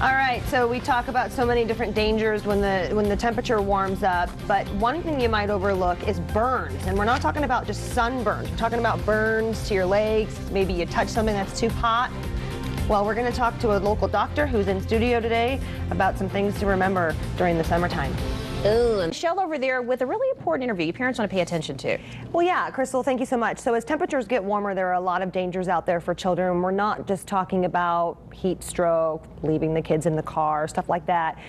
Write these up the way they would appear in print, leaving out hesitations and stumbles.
All right, so we talk about so many different dangers when the temperature warms up, but one thing you might overlook is burns. And we're not talking about just sunburns. We're talking about burns to your legs. Maybe you touch something that's too hot. Well, we're going to talk to a local doctor who's in studio today about some things to remember during the summertime. Ooh, and Michelle over there with a really important interview your parents want to pay attention to. Well, yeah, Crystal, thank you so much. So as temperatures get warmer, there are a lot of dangers out there for children. We're not just talking about heat stroke, leaving the kids in the car, stuff like that.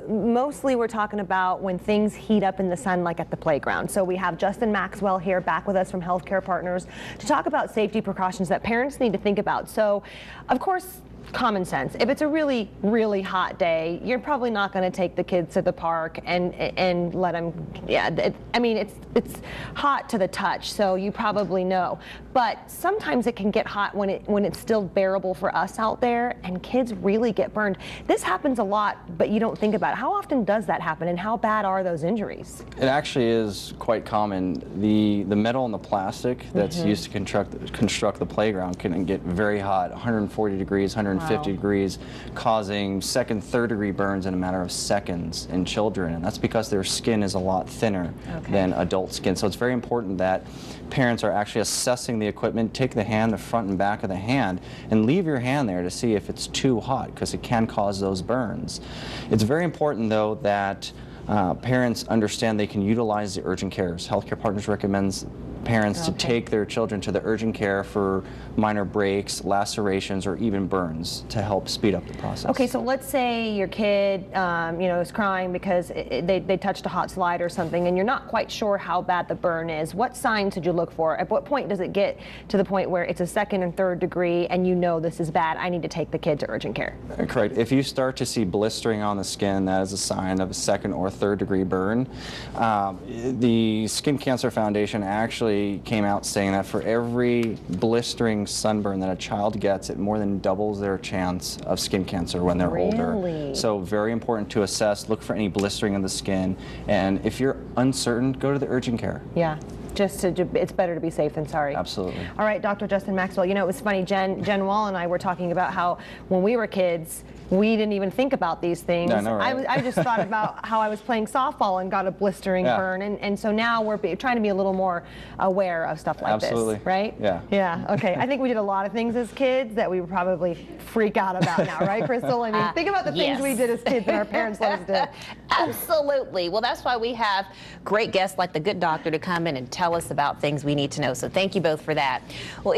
Mostly we're talking about when things heat up in the sun, like at the playground. So we have Justin Maxwell here back with us from Healthcare Partners to talk about safety precautions that parents need to think about. So, of course, common sense. If it's a really, really hot day, you're probably not going to take the kids to the park and let them. Yeah, I mean, it's hot to the touch, so you probably know. But sometimes it can get hot when it's still bearable for us out there, and kids really get burned. This happens a lot, but you don't think about it. How often does that happen, and how bad are those injuries? It actually is quite common. The metal and the plastic that's used to construct the playground can get very hot, 140 degrees, 150 degrees, causing second, third degree burns in a matter of seconds in children, and that's because their skin is a lot thinner than adult skin. So it's very important that parents are actually assessing the equipment, take the hand, the front and back of the hand, and leave your hand there to see if it's too hot, because it can cause those burns. It's very important, though, that parents understand they can utilize the urgent cares. Healthcare Partners recommends parents to take their children to the urgent care for minor breaks, lacerations, or even burns to help speed up the process. Okay, so let's say your kid, is crying because they touched a hot slide or something, and you're not quite sure how bad the burn is. What signs did you look for? At what point does it get to the point where it's a second and third degree, and you know this is bad? I need to take the kid to urgent care. Correct. If you start to see blistering on the skin, that is a sign of a second or third degree burn. The Skin Cancer Foundation actually came out saying that for every blistering sunburn that a child gets, it more than doubles their chance of skin cancer when they're older. So very important to assess, look for any blistering on the skin, and if you're uncertain, go to the urgent care. Yeah. It's better to be safe than sorry. Absolutely. All right, Dr. Justin Maxwell, it was funny, Jen Wall and I were talking about how when we were kids, we didn't even think about these things. No, no, right. I just thought about how I was playing softball and got a blistering burn, and so now we're trying to be a little more aware of stuff like this, right? Yeah. Yeah, okay. I think we did a lot of things as kids that we would probably freak out about now, right, Crystal? I mean, think about the things we did as kids that our parents let us do. Absolutely. Well, that's why we have great guests like the good doctor to come in and tell us about things we need to know. So thank you both for that. Well,